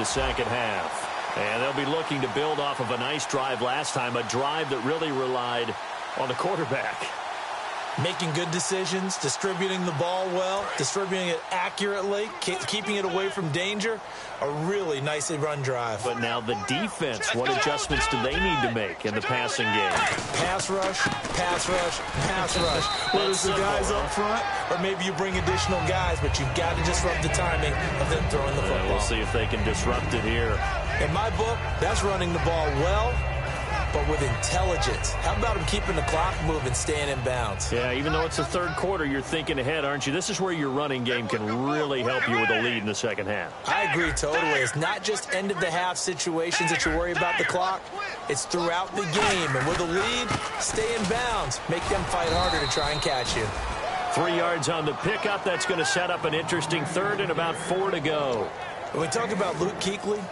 second half. And they'll be looking to build off of a nice drive last time, a drive that really relied on the quarterback. Making good decisions, distributing the ball well, distributing it accurately, keeping it away from danger. A really nicely run drive. But now the defense, what adjustments do they need to make in the passing game? Pass rush, pass rush, pass rush. Whether it's the guys up front or maybe you bring additional guys, but you've got to disrupt the timing of them throwing the football. We'll see if they can disrupt it here. In my book, that's running the ball well, but with intelligence. How about him keeping the clock moving, staying in bounds? Yeah, even though it's the third quarter, you're thinking ahead, aren't you? This is where your running game can really help you with a lead in the second half. I agree totally. It's not just end-of-the-half situations that you worry about the clock. It's throughout the game. And with a lead, stay in bounds. Make them fight harder to try and catch you. 3 yards on the pickup. That's going to set up an interesting third and about 4 to go. When we talk about Luke Kuechly,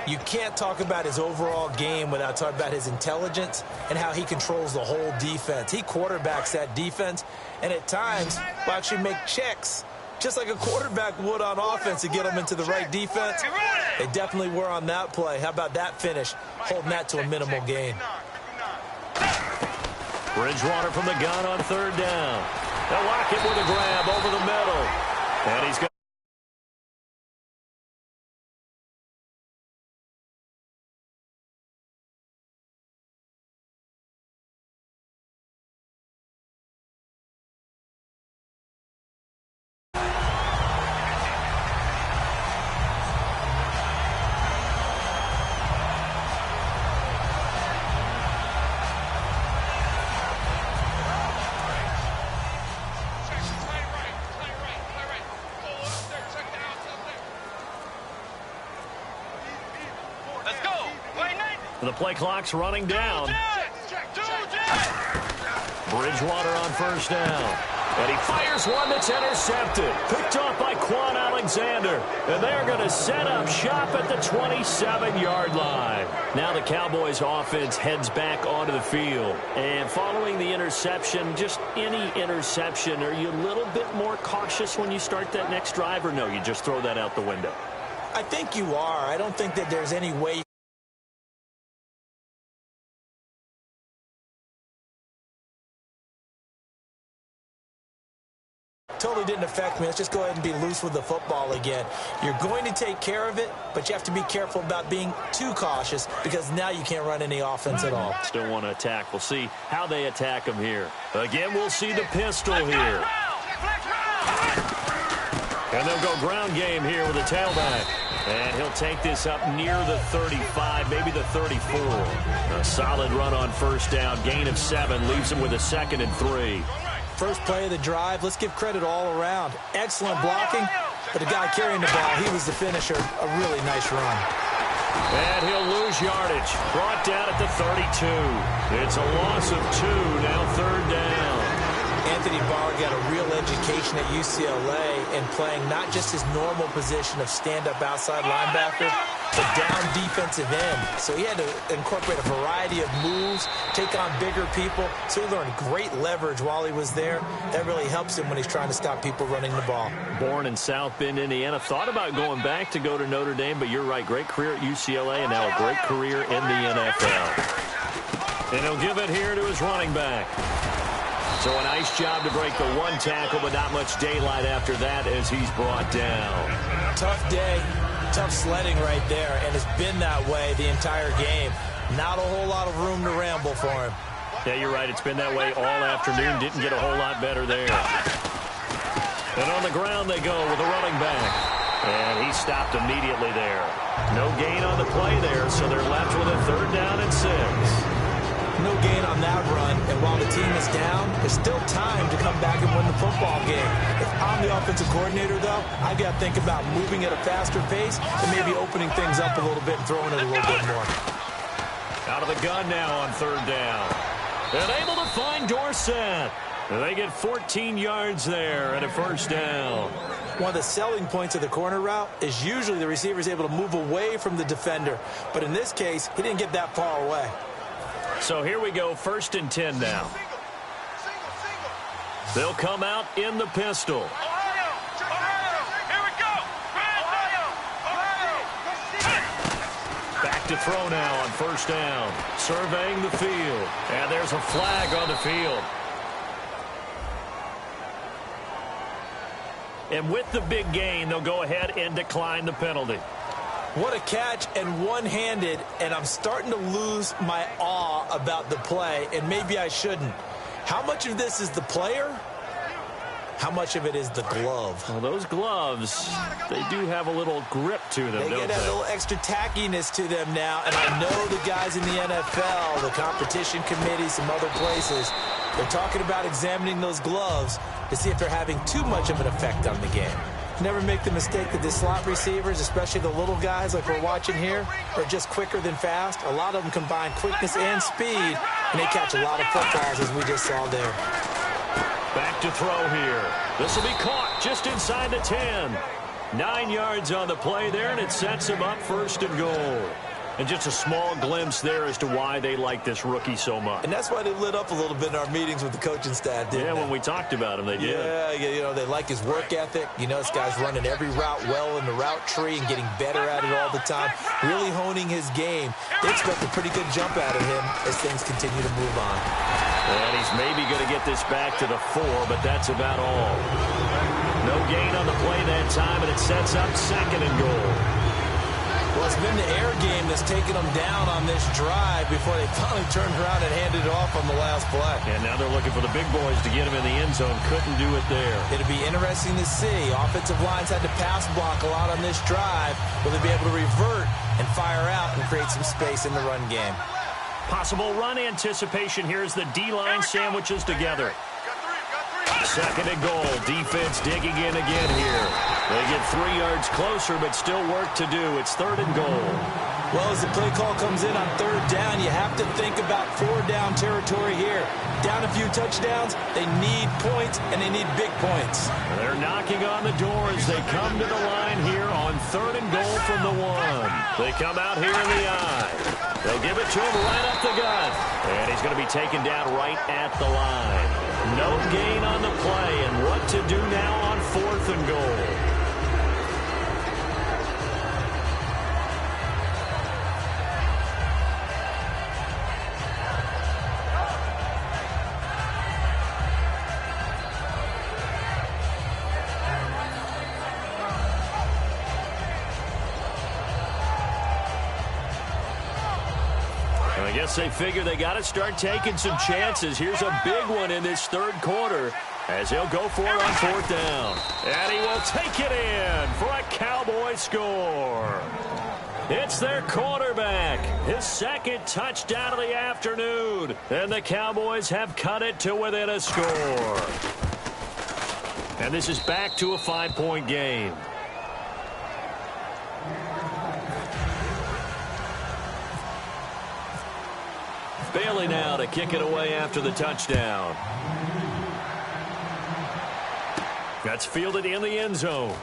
you can't talk about his overall game without talking about his intelligence and how he controls the whole defense. He quarterbacks that defense, and at times will actually make checks, just like a quarterback would on offense to get them into the right defense. They definitely were on that play. How about that finish, holding that to a minimal gain. Bridgewater from the gun on third down. They'll lock it with a grab over the middle. And he's got the play clock's running down. Bridgewater on first down. And he fires one that's intercepted. Picked off by Quan Alexander. And they're going to set up shop at the 27-yard line. Now the Cowboys offense heads back onto the field. And following the interception, just any interception, are you a little bit more cautious when you start that next drive, or no, you just throw that out the window? I think you are. I don't think that there's any way. Totally didn't affect me. Let's just go ahead and be loose with the football again. You're going to take care of it, but you have to be careful about being too cautious because now you can't run any offense at all. Still want to attack. We'll see how they attack him here. Again, we'll see the pistol here. And they'll go ground game here with a tailback. And he'll take this up near the 35, maybe the 34. A solid run on first down. Gain of 7 leaves him with a 2nd and 3. First play of the drive, let's give credit all around. Excellent blocking, but the guy carrying the ball, he was the finisher. A really nice run. And he'll lose yardage. Brought down at the 32. It's a loss of 2, now third down. Anthony Barr got a real education at UCLA in playing not just his normal position of stand-up outside linebacker, but down defensive end. So he had to incorporate a variety of moves, take on bigger people. So he learned great leverage while he was there. That really helps him when he's trying to stop people running the ball. Born in South Bend, Indiana. Thought about going back to go to Notre Dame, but you're right. Great career at UCLA and now a great career in the NFL. And he'll give it here to his running back. So a nice job to break the one tackle, but not much daylight after that as he's brought down. Tough day, tough sledding right there, and it's been that way the entire game. Not a whole lot of room to ramble for him. Yeah, you're right. It's been that way all afternoon. Didn't get a whole lot better there. And on the ground they go with a running back. And he stopped immediately there. No gain on the play there, so they're left with a 3rd down and 6. No gain on that run, and while the team is down, there's still time to come back and win the football game. If I'm the offensive coordinator, though, I've got to think about moving at a faster pace and maybe opening things up a little bit and throwing it a little bit more. Out of the gun now on 3rd down. And able to find Dorsett. And they get 14 yards there and a 1st down. One of the selling points of the corner route is usually the receiver is able to move away from the defender. But in this case, he didn't get that far away. So here we go, 1st and 10 now. They'll come out in the pistol. Back to throw now on first down. Surveying the field. And there's a flag on the field. And with the big gain, they'll go ahead and decline the penalty. What a catch, and one-handed, and I'm starting to lose my awe about the play, and maybe I shouldn't. How much of this is the player? How much of it is the glove? Well, those gloves, they do have a little grip to them, They don't get a they? little extra tackiness to them now, and I know the guys in the NFL, the competition committee, some other places, they're talking about examining those gloves to see if they're having too much of an effect on the game. Never make the mistake that the slot receivers, especially the little guys like we're watching here, are just quicker than fast. A lot of them combine quickness and speed, and they catch a lot of footballs, as we just saw there. Back to throw here. This will be caught just inside the 10. 9 yards on the play there, and it sets him up first and goal. And just a small glimpse there as to why they like this rookie so much. And that's why they lit up a little bit in our meetings with the coaching staff, didn't they? Yeah, when we talked about him, they did. Yeah, you know, they like his work ethic. You know, this guy's running every route well in the route tree and getting better at it all the time, really honing his game. They expect a pretty good jump out of him as things continue to move on. And he's maybe going to get this back to the 4, but that's about all. No gain on the play that time, and it sets up second and goal. Well, it's been the air game that's taken them down on this drive before they finally turned around and handed it off on the last play. And now they're looking for the big boys to get him in the end zone. Couldn't do it there. It'll be interesting to see. Offensive lines had to pass block a lot on this drive. Will they be able to revert and fire out and create some space in the run game? Possible run anticipation here as the D-line sandwiches together. Second and goal. Defense digging in again here. They get 3 yards closer, but still work to do. It's third and goal. Well, as the play call comes in on third down, you have to think about 4-down territory here. Down a few touchdowns, they need points, and they need big points. They're knocking on the door as they come to the line here on third and goal from the 1. They come out here in the eye. They'll give it to him right up the gut. And he's going to be taken down right at the line. No gain on the play, and what to do now on fourth and goal. I guess they figure they got to start taking some chances. Here's a big one in this third quarter as he'll go for it on fourth down. And he will take it in for a Cowboy score. It's their quarterback, his second touchdown of the afternoon. And the Cowboys have cut it to within a score. And this is back to a 5-point game. Bailey now to kick it away after the touchdown. That's fielded in the end zone.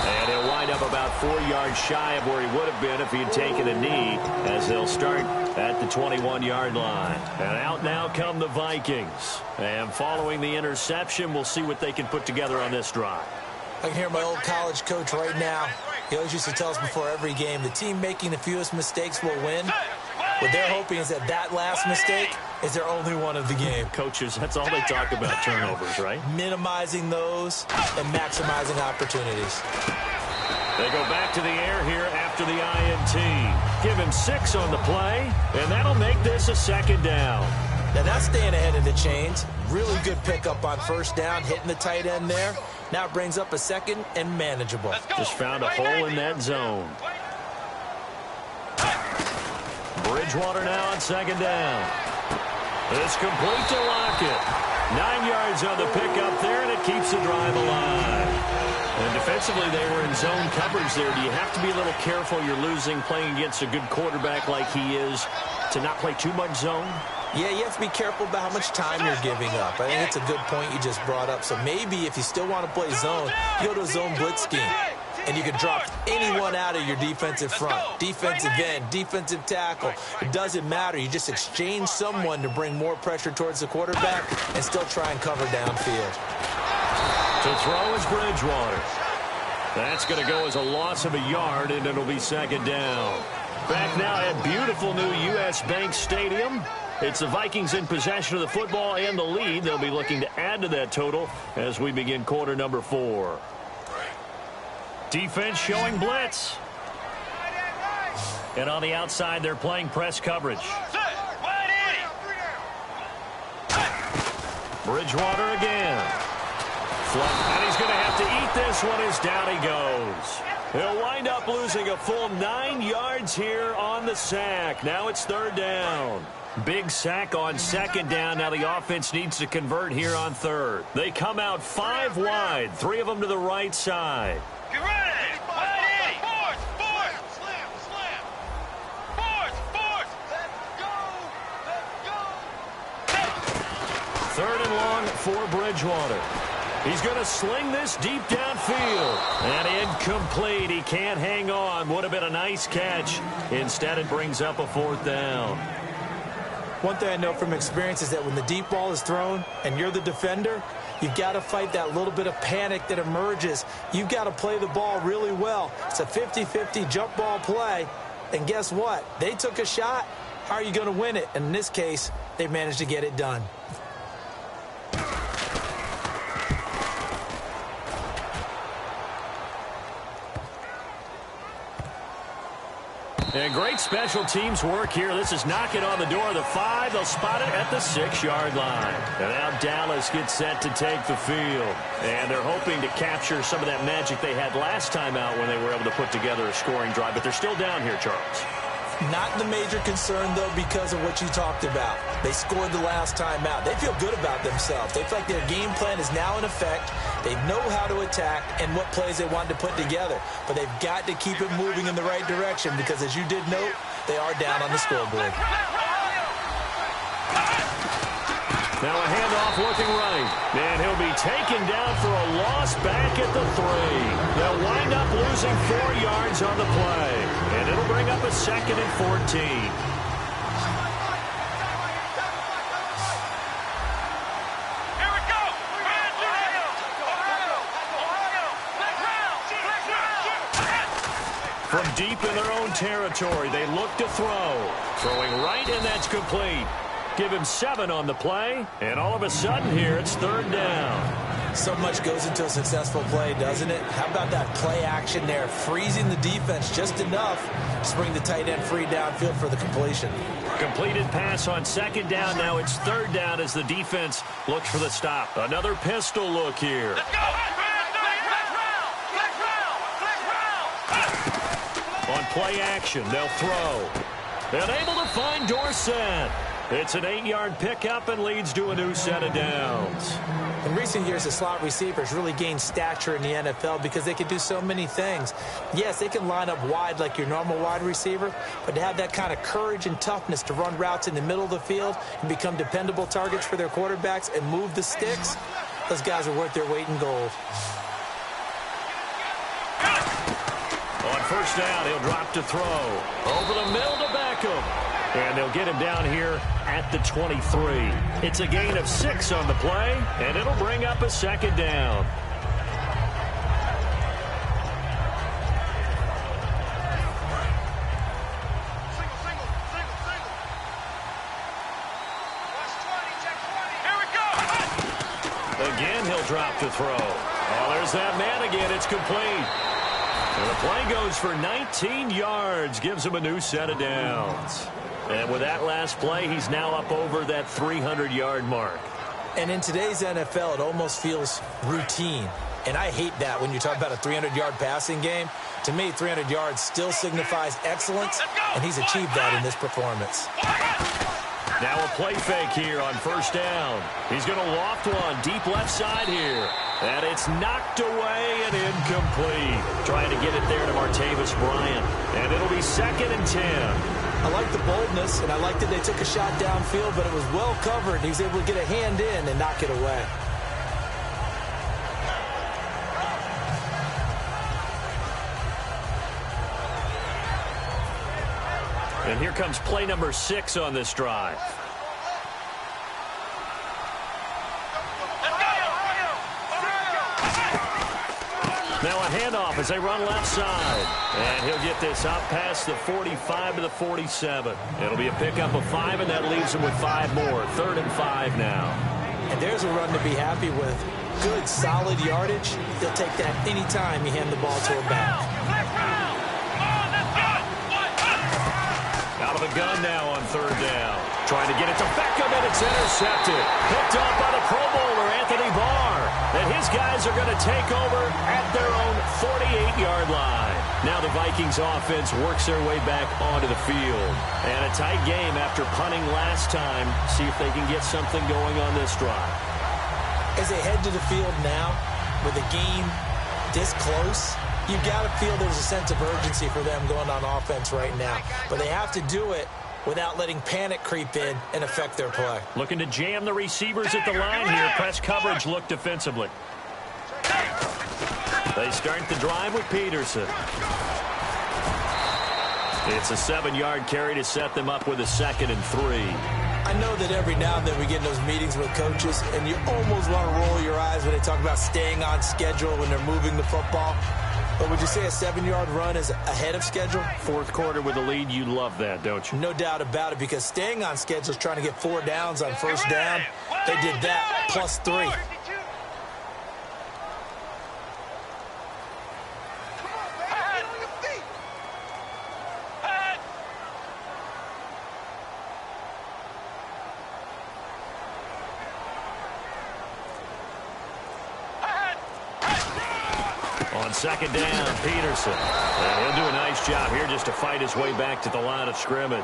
And he'll wind up about 4 yards shy of where he would have been if he had taken a knee, as they'll start at the 21-yard line. And out now come the Vikings. And following the interception, we'll see what they can put together on this drive. I can hear my old college coach right now. He always used to tell us before every game, the team making the fewest mistakes will win. What they're hoping is that last mistake is their only one of the game. Coaches, that's all they talk about, turnovers, right? Minimizing those and maximizing opportunities. They go back to the air here after the INT. Give him 6 on the play, and that'll make this a second down. Now that's staying ahead of the chains. Really good pickup on first down, hitting the tight end there. Now it brings up a second and manageable. Just found a hole in that zone. Bridgewater now on second down. It's complete to Lockett. 9 yards on the pickup there, and it keeps the drive alive. And defensively, they were in zone coverage there. Do you have to be a little careful? You're losing, playing against a good quarterback like he is, to not play too much zone? Yeah, you have to be careful about how much time you're giving up. I think it's a good point you just brought up. So maybe if you still want to play zone, you go to a zone blitz scheme. And you can drop anyone out of your defensive front. Defensive end, defensive tackle. It doesn't matter. You just exchange someone to bring more pressure towards the quarterback and still try and cover downfield. To throw is Bridgewater. That's going to go as a loss of a yard, and it'll be second down. Back now at beautiful new U.S. Bank Stadium. It's the Vikings in possession of the football and the lead. They'll be looking to add to that total as we begin quarter number 4. Defense showing blitz. And on the outside, they're playing press coverage. Bridgewater again. And he's going to have to eat this one as down he goes. He'll wind up losing a full 9 yards here on the sack. Now it's third down. Big sack on second down. Now the offense needs to convert here on third. They come out 5 wide, 3 of them to the right side. Get ready! Third and long for Bridgewater. He's going to sling this deep downfield. And incomplete. He can't hang on. Would have been a nice catch. Instead, it brings up a fourth down. One thing I know from experience is that when the deep ball is thrown and you're the defender, you've got to fight that little bit of panic that emerges. You've got to play the ball really well. It's a 50-50 jump ball play. And guess what? They took a shot. How are you going to win it? And in this case, they managed to get it done. And great special teams work here. This is knocking on the door of the 5. They'll spot it at the 6-yard line. And now Dallas gets set to take the field. And they're hoping to capture some of that magic they had last time out when they were able to put together a scoring drive. But they're still down here, Charles. Not the major concern, though, because of what you talked about. They scored the last time out. They feel good about themselves. They feel like their game plan is now in effect. They know how to attack and what plays they want to put together. But they've got to keep it moving in the right direction because, as you did note, they are down on the scoreboard. Now a handoff looking right. And he'll be taken down for a loss back at the 3. They'll wind up losing 4 yards on the play. And it'll bring up a 2nd and 14. From deep in their own territory, they look to throw. Throwing right, and that's complete. Give him 7 on the play, and all of a sudden here, it's third down. So much goes into a successful play, doesn't it? How about that play action there, freezing the defense just enough to bring the tight end free downfield for the completion. Completed pass on second down. Now it's third down as the defense looks for the stop. Another pistol look here. Let's go! On play action, they'll throw. And able to find Dorsett. It's an 8-yard pickup and leads to a new set of downs. In recent years, the slot receivers really gained stature in the NFL because they can do so many things. Yes, they can line up wide like your normal wide receiver, but to have that kind of courage and toughness to run routes in the middle of the field and become dependable targets for their quarterbacks and move the sticks, those guys are worth their weight in gold. On first down, he'll drop to throw. Over the middle to Beckham. And they'll get him down here at the 23. It's a gain of 6 on the play, and it'll bring up a second down. Again, he'll drop to throw. Oh, there's that man again. It's complete. And the play goes for 19 yards, gives him a new set of downs. And with that last play, he's now up over that 300-yard mark. And in today's NFL, it almost feels routine. And I hate that when you talk about a 300-yard passing game. To me, 300 yards still signifies excellence, and he's achieved that in this performance. Now a play fake here on first down. He's going to loft one deep left side here. And it's knocked away and incomplete. Trying to get it there to Martavis Bryant. And it'll be 2nd and 10. I like the boldness, and I like that they took a shot downfield, but it was well covered. He was able to get a hand in and knock it away. And here comes play number 6 on this drive. Now a handoff as they run left side. And he'll get this up past the 45 to the 47. It'll be a pickup of 5, and that leaves him with 5 more. 3rd and 5 now. And there's a run to be happy with. Good, solid yardage. He'll take that any time you hand the ball to a back. Out of the gun now on 3rd down. Trying to get it to Beckham, and it's intercepted. Picked up by the Pro Bowler, Anthony Barr. And his guys are going to take over at their own 48-yard line. Now the Vikings offense works their way back onto the field. And a tight game after punting last time. See if they can get something going on this drive. As they head to the field now, with the game this close, you've got to feel there's a sense of urgency for them going on offense right now. But they have to do it without letting panic creep in and affect their play. Looking to jam the receivers at the line here. Press coverage look defensively. They start the drive with Peterson. It's a 7-yard carry to set them up with a 2nd and 3. I know that every now and then we get in those meetings with coaches, and you almost want to roll your eyes when they talk about staying on schedule when they're moving the football. But would you say a 7-yard run is ahead of schedule? 4th quarter with a lead, you love that, don't you? No doubt about it, because staying on schedule is trying to get 4 downs on 1st down. They did that, plus 3. On 2nd down, Peterson. And he'll do a nice job here just to fight his way back to the line of scrimmage.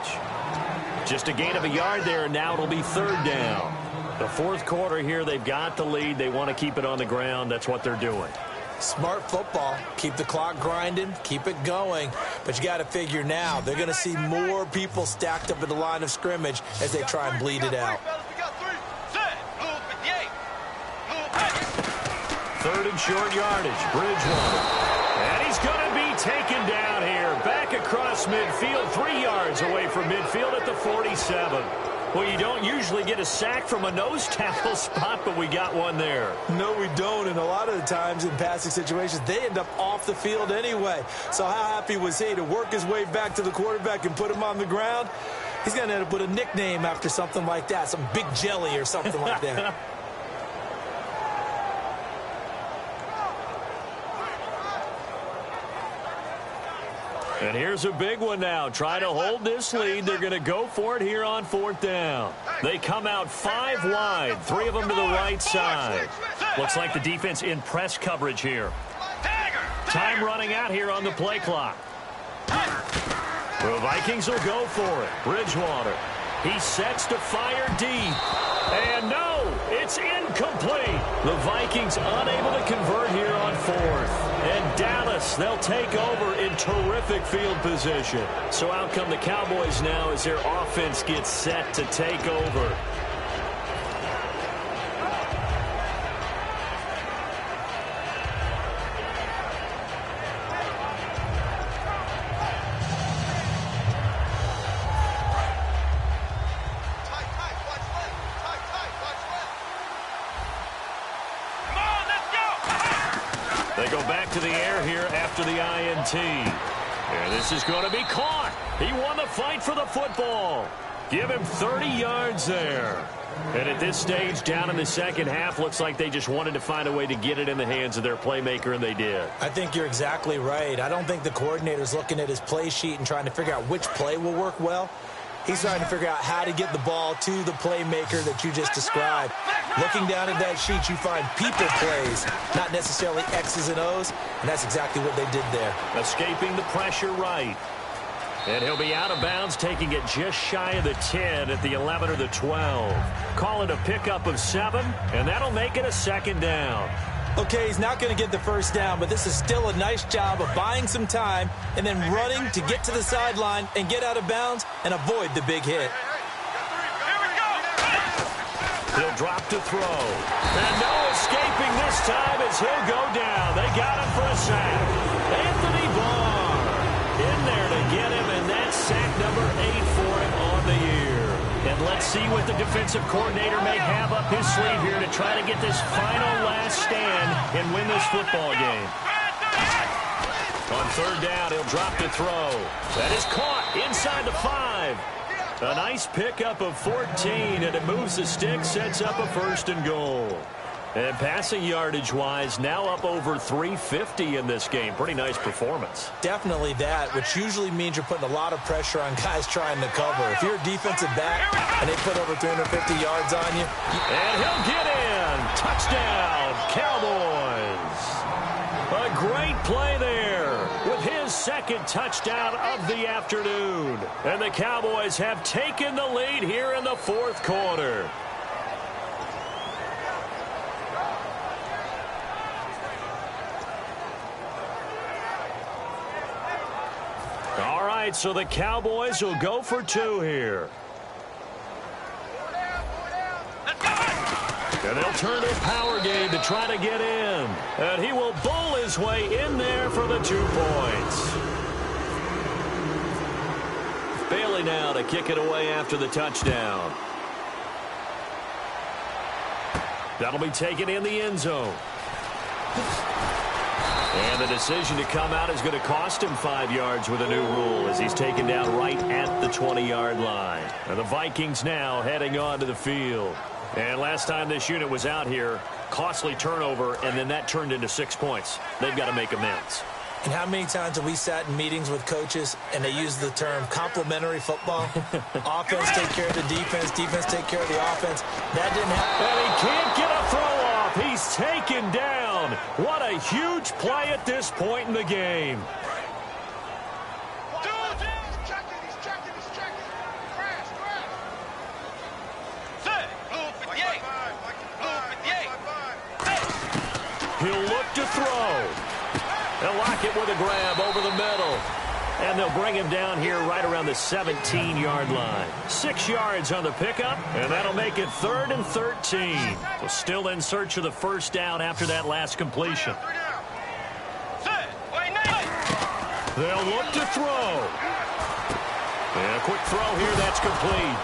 Just a gain of a yard there, and now it'll be 3rd down. The 4th quarter here, they've got the lead. They want to keep it on the ground. That's what they're doing. Smart football. Keep the clock grinding. Keep it going. But you got to figure now, they're going to see more people stacked up at the line of scrimmage as they try and bleed it out. 3rd and short yardage. Bridgewater. And he's going to be taken down here. Back across midfield. 3 yards away from midfield at the 47. Well, you don't usually get a sack from a nose tackle spot, but we got one there. No, we don't. And a lot of the times in passing situations, they end up off the field anyway. So how happy was he to work his way back to the quarterback and put him on the ground? He's going to end up with a nickname after something like that. Some Big Jelly or something like that. And here's a big one now. Try to hold this lead. They're going to go for it here on 4th down. They come out 5 wide, 3 of them to the right side. Looks like the defense in press coverage here. Time running out here on the play clock. The Vikings will go for it. Bridgewater. He sets to fire deep. And no, it's incomplete. The Vikings unable to convert here on 4th. And Dallas, they'll take over in terrific field position. So out come the Cowboys now as their offense gets set to take over. They go back to the air here after the INT. And this is going to be caught. He won the fight for the football. Give him 30 yards there. And at this stage, down in the 2nd half, looks like they just wanted to find a way to get it in the hands of their playmaker, and they did. I think you're exactly right. I don't think the coordinator's looking at his play sheet and trying to figure out which play will work well. He's trying to figure out how to get the ball to the playmaker that you just described. Looking down at that sheet, you find people plays, not necessarily X's and O's, and that's exactly what they did there. Escaping the pressure right. And he'll be out of bounds, taking it just shy of the 10 at the 11 or the 12. Call it a pickup of 7, and that'll make it a 2nd down. Okay, he's not going to get the 1st down, but this is still a nice job of buying some time and then running to get to the sideline and get out of bounds and avoid the big hit. He'll drop to throw. And no escaping this time as he'll go down. They got him for a sack. Anthony Barr in there to get him, and that's sack number 8 for him on the year. And let's see what the defensive coordinator may have up his sleeve here to try to get this final last stand and win this football game. On third down, he'll drop to throw. That is caught inside the 5. A nice pickup of 14, and it moves the stick, sets up a 1st and goal. And passing yardage-wise, now up over 350 in this game. Pretty nice performance. Definitely that, which usually means you're putting a lot of pressure on guys trying to cover. If you're a defensive back and they put over 350 yards on you. And he'll get in. Touchdown, Cowboys. A great play there with his 2nd touchdown of the afternoon. And the Cowboys have taken the lead here in the 4th quarter. All right, so the Cowboys will go for 2 here. And they'll turn to a power game to try to get in. And he will bowl his way in there for the 2 points. Bailey now to kick it away after the touchdown. That'll be taken in the end zone. And the decision to come out is going to cost him 5 yards with a new rule as he's taken down right at the 20-yard line. And the Vikings now heading on to the field. And last time this unit was out here, costly turnover, and then that turned into 6 points. They've got to make amends. And how many times have we sat in meetings with coaches and they use the term complementary football? Offense take care of the defense, defense take care of the offense. That didn't happen. And he can't get a throw off. He's taken down. What a huge play at this point in the game. He'll look to throw. They'll lock it with a grab over the middle. And they'll bring him down here right around the 17-yard line. 6 yards on the pickup, and that'll make it 3rd and 13. So still in search of the 1st down after that last completion. They'll look to throw. And a quick throw here, that's complete.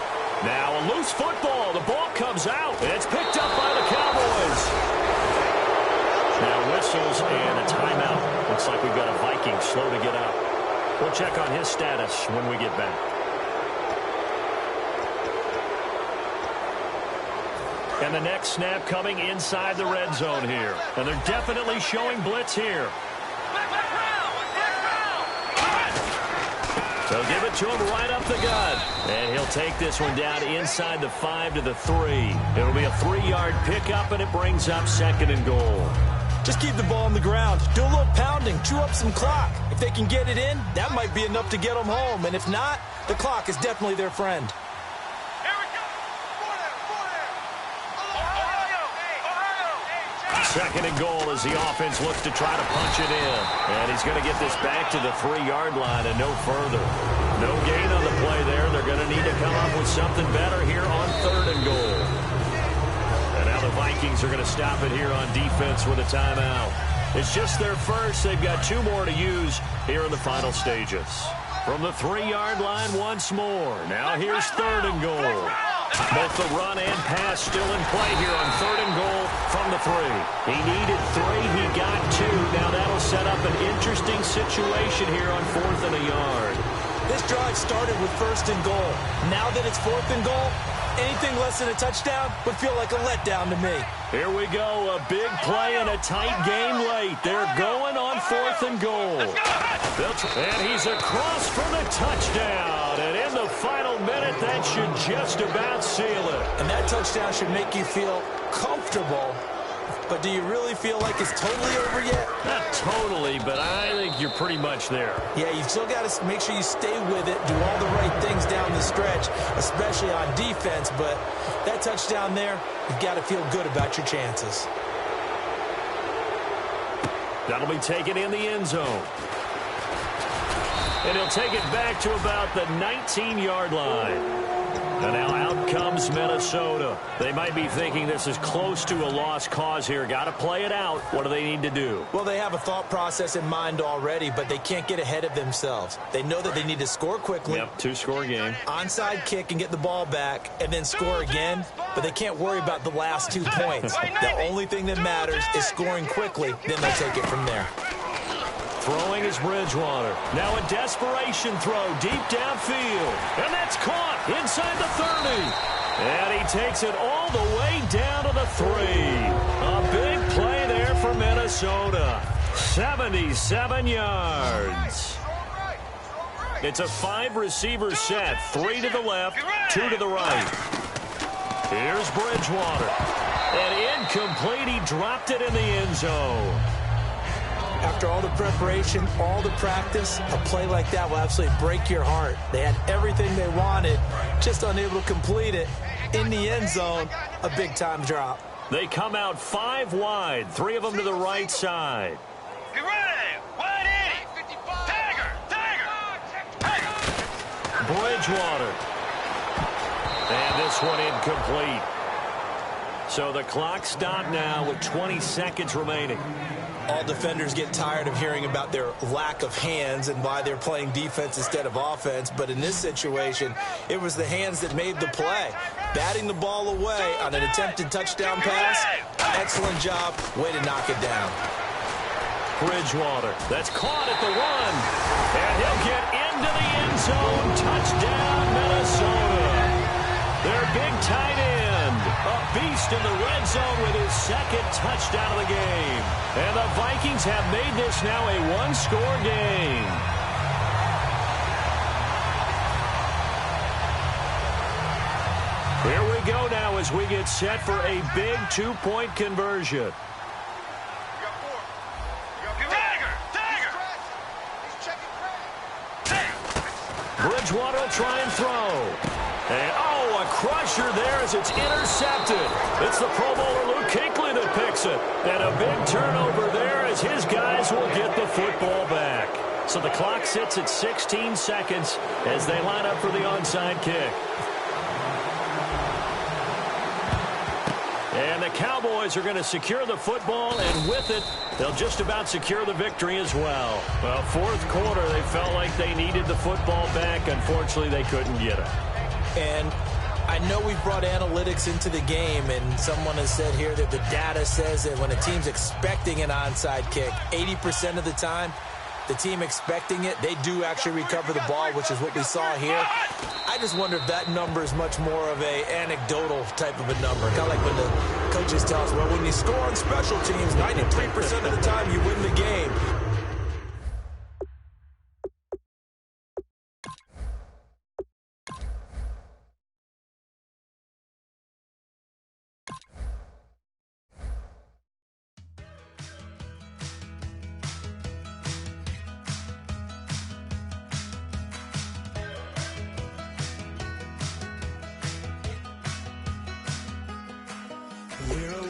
Now a loose football. The ball comes out. It's picked up by the Cowboys. Now whistles and a timeout. Looks like we've got a Viking slow to get up. We'll check on his status when we get back. And the next snap coming inside the red zone here. And they're definitely showing blitz here. They'll give it to him right up the gut. And he'll take this one down inside the 5 to the 3. It'll be a 3-yard pickup, and it brings up 2nd and goal. Just keep the ball on the ground. Do a little pounding. Chew up some clock. If they can get it in, that might be enough to get them home. And if not, the clock is definitely their friend. Second and goal as the offense looks to try to punch it in. And he's going to get this back to the 3-yard line and no further. No gain on the play there. They're going to need to come up with something better here on 3rd and goal. And now the Vikings are going to stop it here on defense with a timeout. It's just their first. They've got 2 more to use here in the final stages. From the 3-yard line once more. Now here's 3rd and goal. Both the run and pass still in play here on 3rd and goal from the 3. He needed 3. He got 2. Now that'll set up an interesting situation here on 4th and a yard. This drive started with 1st and goal. Now that it's 4th and goal, anything less than a touchdown would feel like a letdown to me. Here we go. A big play and a tight game late. They're going on 4th and goal. And he's across for the touchdown. And in the final minute, that should just about seal it. And that touchdown should make you feel comfortable. But do you really feel like it's totally over yet? Not totally, but I think you're pretty much there. Yeah, you've still got to make sure you stay with it, do all the right things down the stretch, especially on defense. But that touchdown there, you've got to feel good about your chances. That'll be taken in the end zone. And he'll take it back to about the 19-yard line. And now out comes Minnesota. They might be thinking this is close to a lost cause here. Got to play it out. What do they need to do? Well, they have a thought process in mind already, but they can't get ahead of themselves. They know that they need to score quickly. Yep, 2-score game. Onside kick and get the ball back, and then score again. But they can't worry about the last 2 points. The only thing that matters is scoring quickly. Then they'll take it from there. Throwing is Bridgewater. Now a desperation throw deep downfield. And that's caught inside the 30. And he takes it all the way down to the 3. A big play there for Minnesota. 77 yards. It's a 5-receiver set. 3 to the left, 2 to the right. Here's Bridgewater. And incomplete. He dropped it in the end zone. After all the preparation, all the practice, a play like that will absolutely break your heart. They had everything they wanted, just unable to complete it. In the end zone, a big-time drop. They come out 5 wide, 3 of them to the right side. Get ready! 180! Tiger! Bridgewater. And this one incomplete. So the clock stopped now with 20 seconds remaining. All defenders get tired of hearing about their lack of hands and why they're playing defense instead of offense. But in this situation, it was the hands that made the play. Batting the ball away on an attempted touchdown pass. Excellent job. Way to knock it down. Bridgewater. That's caught at the 1. And he'll get into the end zone. Touchdown, Minnesota. Their big tight end. A beast in the red zone with his second touchdown of the game. And the Vikings have made this now a 1-score game. Here we go now as we get set for a big 2-point conversion. Bridgewater will try and throw. And, a crusher there as it's intercepted. It's the Pro Bowler Luke Kuechly that picks it. And a big turnover there as his guys will get the football back. So the clock sits at 16 seconds as they line up for the onside kick. And the Cowboys are going to secure the football, and with it, they'll just about secure the victory as well. Well, fourth quarter, they felt like they needed the football back. Unfortunately, they couldn't get it. And I know we've brought analytics into the game, and someone has said here that the data says that when a team's expecting an onside kick, 80% of the time, the team expecting it, they do actually recover the ball, which is what we saw here. I just wonder if that number is much more of a anecdotal type of a number. Kind of like when the coaches tell us, well, when you score on special teams, 93% of the time you win the game. We're